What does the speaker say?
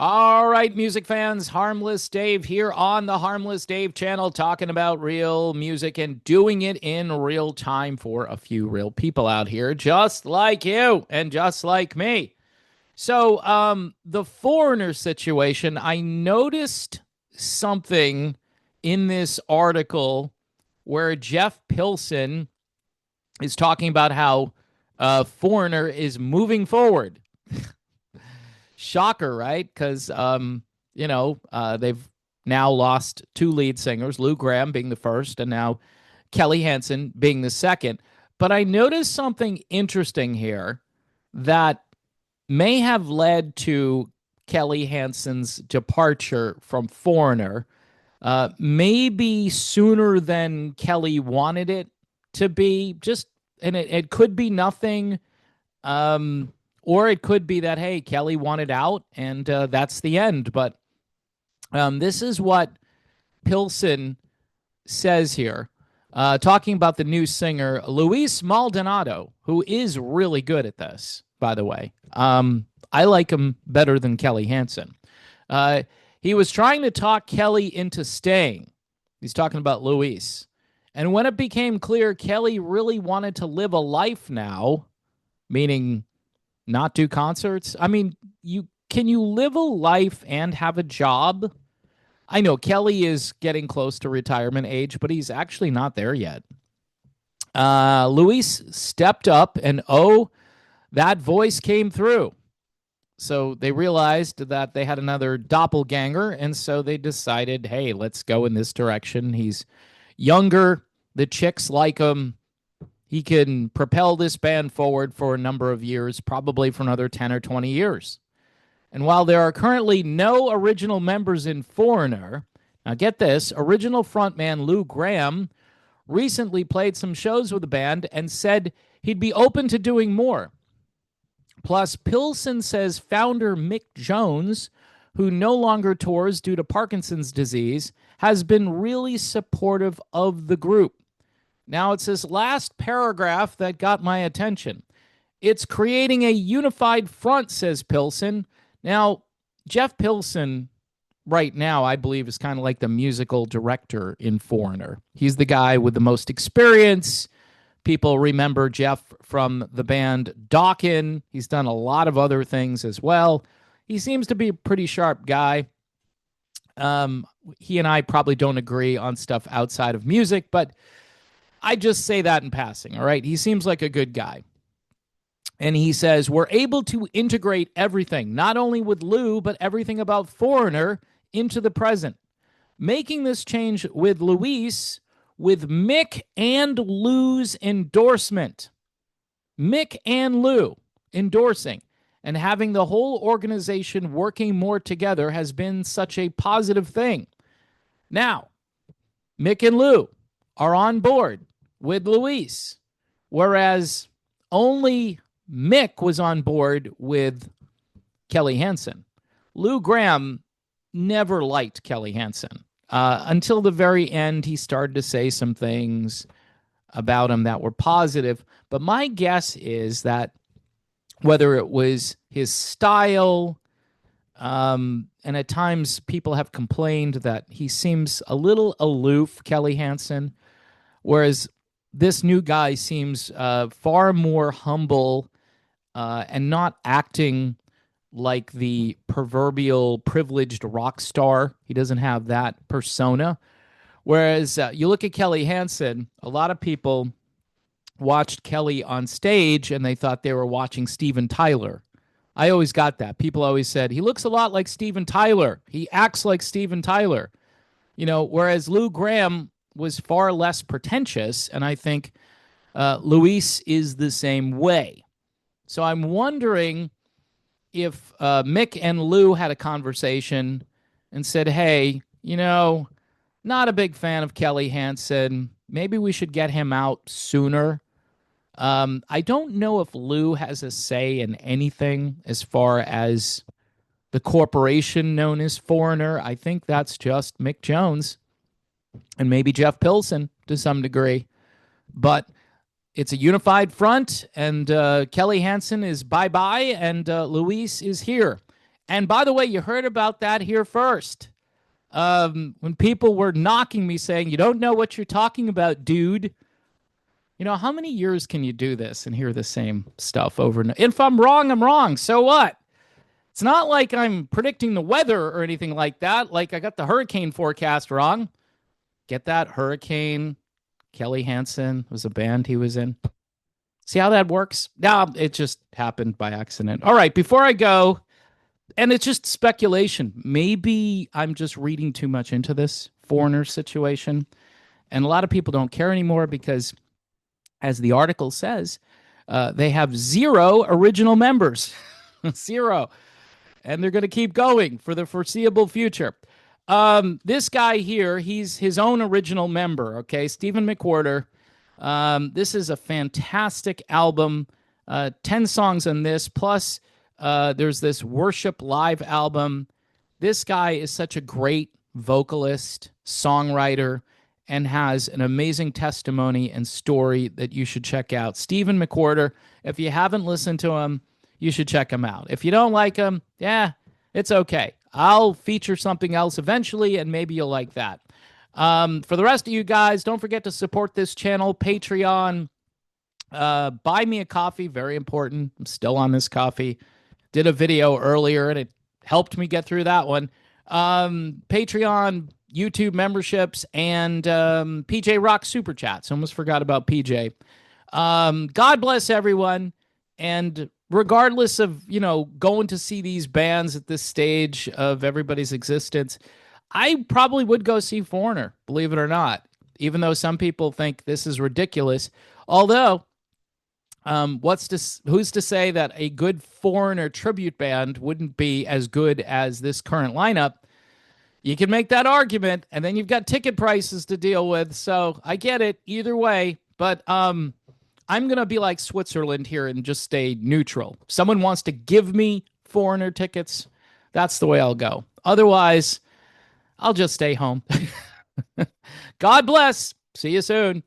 All right, music fans, Harmless Dave here on the Harmless Dave channel, talking about real music and doing it in real time for a few real people out here, just like you and just like me. So, the Foreigner situation, I noticed something in this article where Jeff Pilson is talking about how Foreigner is moving forward. Shocker, right? Because they've now lost two lead singers, Lou Gramm being the first, and now Kelly Hansen being the second. But I noticed something interesting here that may have led to Kelly Hansen's departure from Foreigner, maybe sooner than Kelly wanted it to be. And it could be nothing. Or it could be that, hey, Kelly wanted out and that's the end. But this is what Pilson says here, talking about the new singer, Luis Maldonado, who is really good at this, by the way. I like him better than Kelly Hansen. He was trying to talk Kelly into staying. He's talking about Luis. And when it became clear Kelly really wanted to live a life now, meaning not do concerts. I mean, can you live a life and have a job? I know Kelly is getting close to retirement age, but he's actually not there yet. Luis stepped up, and that voice came through. So they realized that they had another doppelganger, and so they decided, hey, let's go in this direction. He's younger. The chicks like him. He can propel this band forward for a number of years, probably for another 10 or 20 years. And while there are currently no original members in Foreigner, now get this, original frontman Lou Gramm recently played some shows with the band and said he'd be open to doing more. Plus, Pilson says founder Mick Jones, who no longer tours due to Parkinson's disease, has been really supportive of the group. Now, it's this last paragraph that got my attention. It's creating a unified front, says Pilson. Now, Jeff Pilson, right now, I believe, is kind of like the musical director in Foreigner. He's the guy with the most experience. People remember Jeff from the band Dokken. He's done a lot of other things as well. He seems to be a pretty sharp guy. He and I probably don't agree on stuff outside of music, but I just say that in passing, all right? He seems like a good guy. And he says, we're able to integrate everything, not only with Lou, but everything about Foreigner into the present. Making this change with Luis, with Mick and Lou's endorsement. Mick and Lou endorsing and having the whole organization working more together has been such a positive thing. Now, Mick and Lou are on board with Luis, whereas only Mick was on board with Kelly Hansen. Lou Gramm never liked Kelly Hansen. Until the very end, he started to say some things about him that were positive. But my guess is that whether it was his style, and at times people have complained that he seems a little aloof, Kelly Hansen, whereas this new guy seems far more humble and not acting like the proverbial privileged rock star. He doesn't have that persona. Whereas you look at Kelly Hansen, a lot of people watched Kelly on stage and they thought they were watching Steven Tyler. I always got that. People always said, he looks a lot like Steven Tyler. He acts like Steven Tyler. Whereas Lou Gramm was far less pretentious, and I think Luis is the same way. So I'm wondering if Mick and Lou had a conversation and said, hey, not a big fan of Kelly Hansen. Maybe we should get him out sooner. I don't know if Lou has a say in anything as far as the corporation known as Foreigner. I think that's just Mick Jones and maybe Jeff Pilson to some degree. But it's a unified front, and Kelly Hansen is bye-bye, and Luis is here. And by the way, you heard about that here first. When people were knocking me saying, you don't know what you're talking about, dude. You know, how many years can you do this and hear the same stuff over and over? If I'm wrong, I'm wrong. So what? It's not like I'm predicting the weather or anything like that. Like I got the hurricane forecast wrong. Get that? Hurricane. Kelly Hansen was a band he was in. See how that works? No, it just happened by accident. All right, before I go, and it's just speculation. Maybe I'm just reading too much into this foreigner situation. And a lot of people don't care anymore because, as the article says, they have 0 original members. 0. And they're going to keep going for the foreseeable future. This guy here, he's his own original member, okay? Stephen McWhirter. This is a fantastic album. 10 songs on this, plus there's this Worship Live album. This guy is such a great vocalist, songwriter, and has an amazing testimony and story that you should check out. Stephen McWhirter, if you haven't listened to him, you should check him out. If you don't like him, yeah, it's okay. I'll feature something else eventually, and maybe you'll like that. For the rest of you guys, don't forget to support this channel, Patreon. Buy me a coffee, very important. I'm still on this coffee. Did a video earlier, and it helped me get through that one. Patreon, YouTube memberships, and PJ Rock Super Chats. Almost forgot about PJ. God bless everyone, and regardless of, going to see these bands at this stage of everybody's existence, I probably would go see Foreigner, believe it or not, even though some people think this is ridiculous. Although, who's to say that a good Foreigner tribute band wouldn't be as good as this current lineup? You can make that argument, and then you've got ticket prices to deal with. So I get it either way, but I'm going to be like Switzerland here and just stay neutral. If someone wants to give me Foreigner tickets, that's the way I'll go. Otherwise, I'll just stay home. God bless. See you soon.